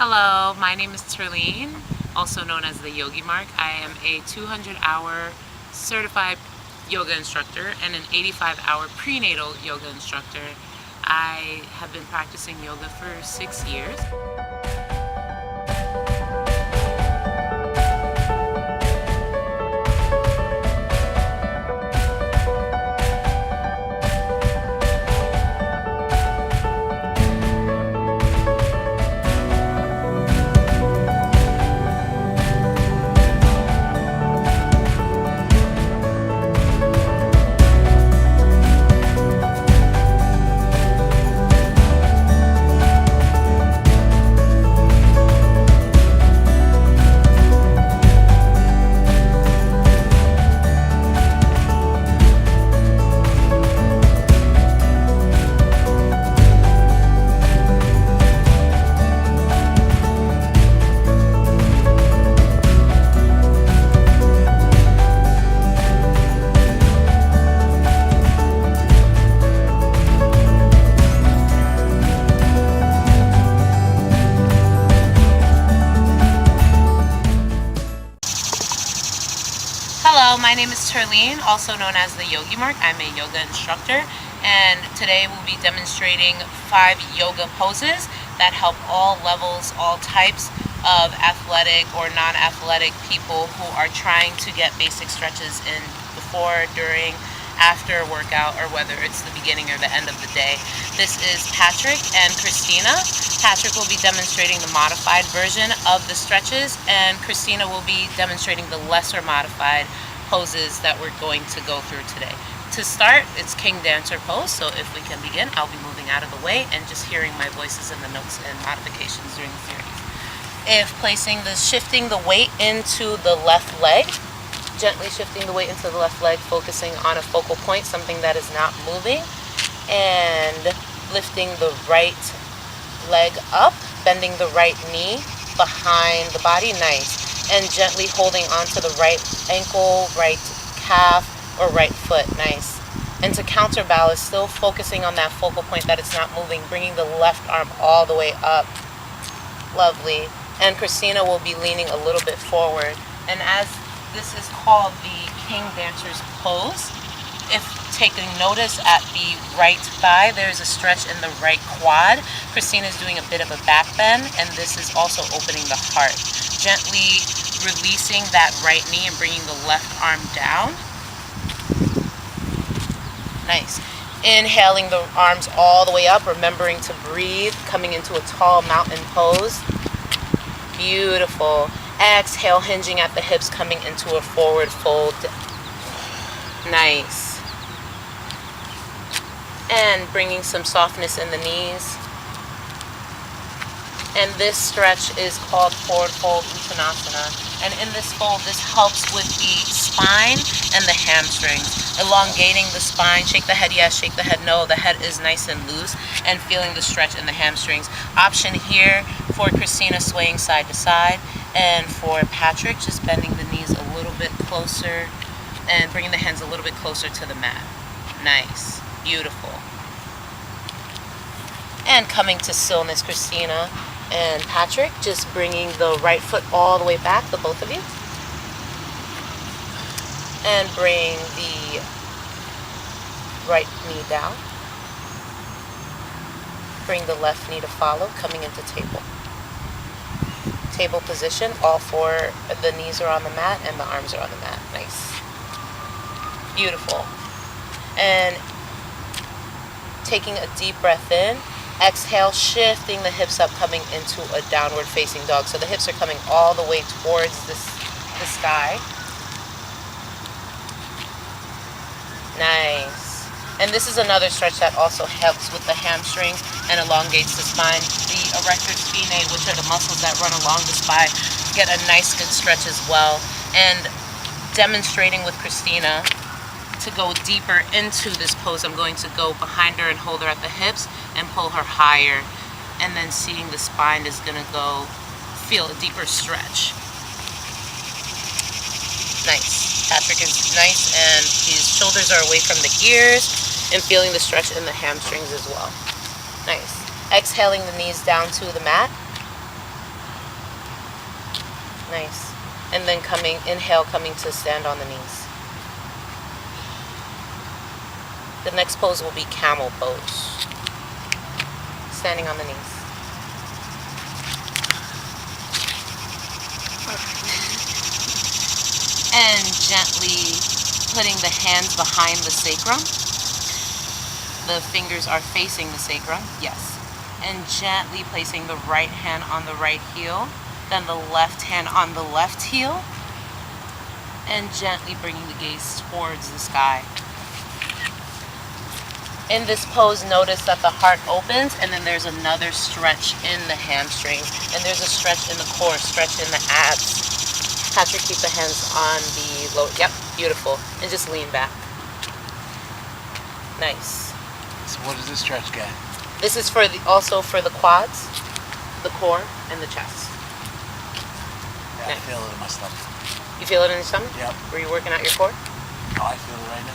Hello, my name is Terleen, also known as the Yogi Marque. I am a 200-hour certified yoga instructor and an 85-hour prenatal yoga instructor. I have been practicing yoga for 6 years. Hello, my name is Terleen, also known as the Yogi Marque. I'm a yoga instructor, and today we'll be demonstrating 5 yoga poses that help all levels, all types of athletic or non-athletic people who are trying to get basic stretches in before, during, after a workout, or whether it's the beginning or the end of the day. This is Patrick and Christina. Patrick will be demonstrating the modified version of the stretches, and Christina will be demonstrating the lesser modified poses that we're going to go through today. To start, it's King Dancer pose, so if we can begin, I'll be moving out of the way and just hearing my voices in the notes and modifications during the series. If shifting the weight into the left leg, gently shifting the weight into the left leg, focusing on a focal point, something that is not moving, and lifting the right leg up, bending the right knee behind the body, nice, and gently holding onto the right ankle, right calf, or right foot, nice. And to counterbalance, still focusing on that focal point that it's not moving, bringing the left arm all the way up, lovely. And Christina will be leaning a little bit forward, and as this is called the King Dancer's pose, if taking notice at the right thigh, there's a stretch in the right quad. Christina's doing a bit of a back bend, and this is also opening the heart. Gently releasing that right knee and bringing the left arm down. Nice. Inhaling the arms all the way up, remembering to breathe, coming into a tall mountain pose. Beautiful. Exhale, hinging at the hips, coming into a forward fold. Nice. And bringing some softness in the knees. And this stretch is called forward fold uttanasana. And in this fold, this helps with the spine and the hamstrings. Elongating the spine. Shake the head yes, shake the head no. The head is nice and loose, and feeling the stretch in the hamstrings. Option here for Christina, swaying side to side. And for Patrick, just bending the knees a little bit closer and bringing the hands a little bit closer to the mat. Nice. Beautiful. And coming to stillness, Christina and Patrick, just bringing the right foot all the way back, the both of you. And bring the right knee down. Bring the left knee to follow, coming into table. Table position, all 4 the knees are on the mat and the arms are on the mat. Nice. Beautiful. And taking a deep breath in, exhale, shifting the hips up, coming into a downward facing dog. So the hips are coming all the way towards the sky. Nice. And this is another stretch that also helps with the hamstrings and elongates the spine. The erector spinae, which are the muscles that run along the spine, get a nice good stretch as well. And demonstrating with Christina, to go deeper into this pose, I'm going to go behind her and hold her at the hips and pull her higher. And then seeing the spine is going to go feel a deeper stretch. Nice. Patrick is nice, and his shoulders are away from the ears, and feeling the stretch in the hamstrings as well. Nice. Exhaling the knees down to the mat. Nice. And then inhale, coming to stand on the knees. The next pose will be camel pose. Standing on the knees. And gently putting the hands behind the sacrum. The fingers are facing the sacrum, yes. And gently placing the right hand on the right heel, then the left hand on the left heel, and gently bringing the gaze towards the sky. In this pose, notice that the heart opens, and then there's another stretch in the hamstrings, and there's a stretch in the core, stretch in the abs. Patrick, keep the hands on the lower. Yep, beautiful. And just lean back. Nice. So what does this stretch get? This is also for the quads, the core, and the chest. Yeah, nice. I feel it in my stomach. You feel it in your stomach? Yep. Were you working out your core? Oh, I feel it right now.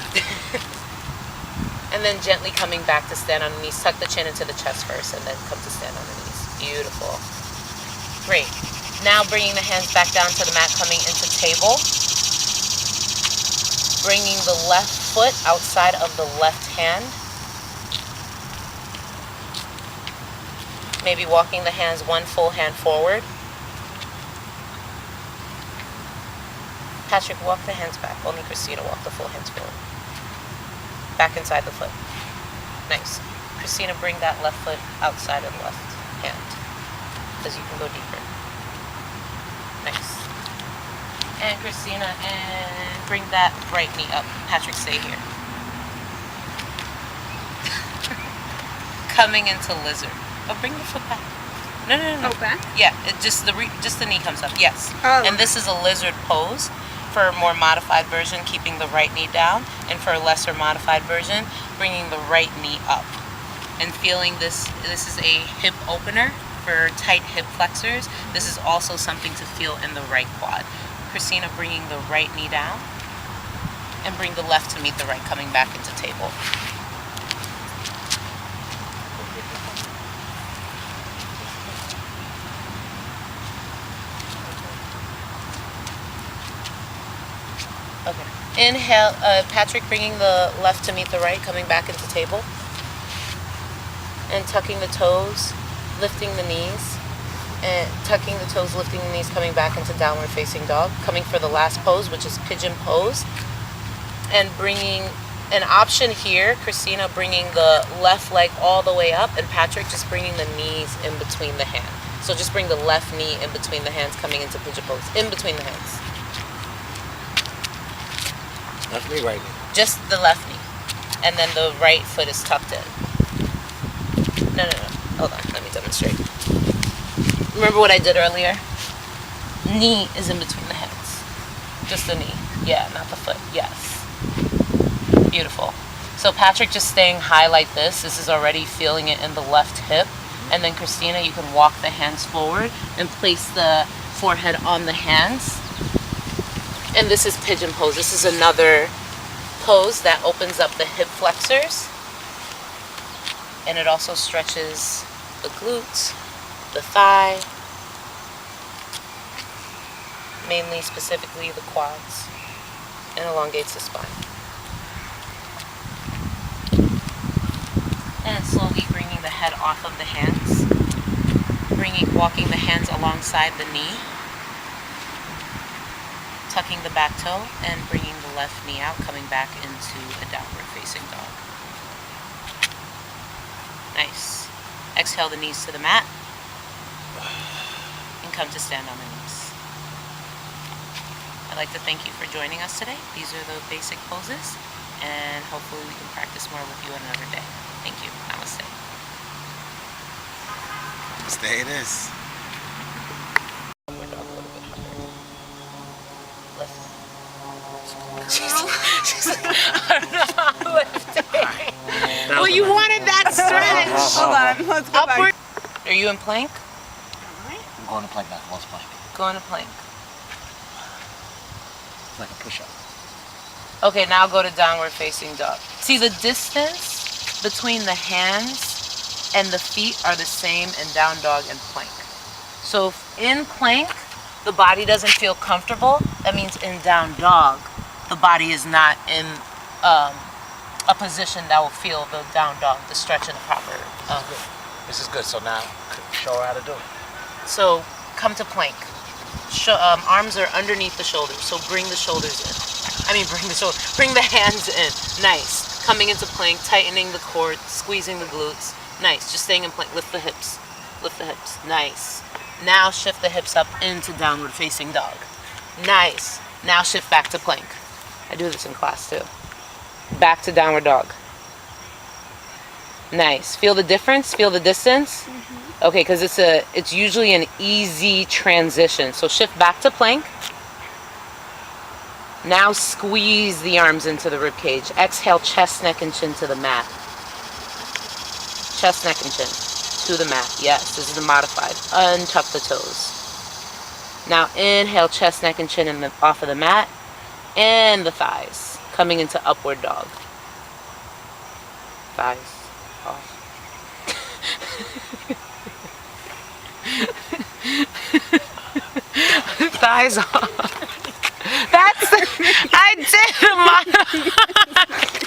And then gently coming back to stand on the knees. Tuck the chin into the chest first, and then come to stand on the knees. Beautiful. Great. Now bringing the hands back down to the mat, coming into table. Bringing the left foot outside of the left hand. Maybe walking the hands one full hand forward. Patrick, walk the hands back. Only Christina walk the full hands forward. Back inside the foot. Nice. Christina, bring that left foot outside of the left hand, because you can go deeper. Nice. And Christina, and bring that right knee up. Patrick, stay here. Coming into lizard. Oh, bring the foot back. No. Oh, back? Yeah, just the knee comes up. Yes. Oh. And this is a lizard pose. For a more modified version, keeping the right knee down, and for a lesser modified version, bringing the right knee up. And feeling this is a hip opener for tight hip flexors. This is also something to feel in the right quad. Christina, bringing the right knee down, and bring the left to meet the right, coming back into table. Okay. Inhale, Patrick, bringing the left to meet the right, coming back into table. And tucking the toes, lifting the knees. And tucking the toes, lifting the knees, coming back into downward facing dog. Coming for the last pose, which is pigeon pose. And bringing an option here, Christina bringing the left leg all the way up, and Patrick just bringing the knees in between the hands. So just bring the left knee in between the hands, coming into pigeon pose, in between the hands. Left knee, right knee. Just the left knee. And then the right foot is tucked in. No. Hold on, let me demonstrate. Remember what I did earlier? Knee is in between the hands. Just the knee. Yeah, not the foot. Yes. Beautiful. So Patrick just staying high like this. This is already feeling it in the left hip. And then Christina, you can walk the hands forward and place the forehead on the hands. And this is pigeon pose. This is another pose that opens up the hip flexors. And it also stretches the glutes, the thigh, mainly specifically the quads, and elongates the spine. And slowly bringing the head off of the hands, walking the hands alongside the knee, tucking the back toe, and bringing the left knee out, coming back into a downward facing dog. Nice. Exhale the knees to the mat, and come to stand on the knees. I'd like to thank you for joining us today. These are the basic poses, and hopefully we can practice more with you another day. Thank you. Namaste. Stay it is. She's lifting. Well, you wanted that stretch. Hold on, let's go back. Are you in plank? I'm going to plank now. Let's plank. Going to plank. It's like a push-up. Okay, now go to downward facing dog. See, the distance between the hands and the feet are the same in down dog and plank. So in plank, the body doesn't feel comfortable, that means in down dog, the body is not in a position that will feel the down dog, the stretch in the proper. This is good. So now, show her how to do it. So come to plank. Arms are underneath the shoulders, so bring the shoulders in. Bring the hands in. Nice. Coming into plank, tightening the core, squeezing the glutes. Nice. Just staying in plank. Lift the hips. Lift the hips. Nice. Now shift the hips up into downward facing dog. Nice. Now shift back to plank. I do this in class too. Back to downward dog. Nice. Feel the difference? Feel the distance? Mm-hmm. Okay, because it's usually an easy transition. So shift back to plank. Now squeeze the arms into the rib cage. Exhale, chest, neck, and chin to the mat. Chest, neck, and chin to the mat. Yes, this is the modified. Untuck the toes. Now inhale, chest, neck, and chin off of the mat. And the thighs. Coming into upward dog. Thighs off. Thighs off. I did.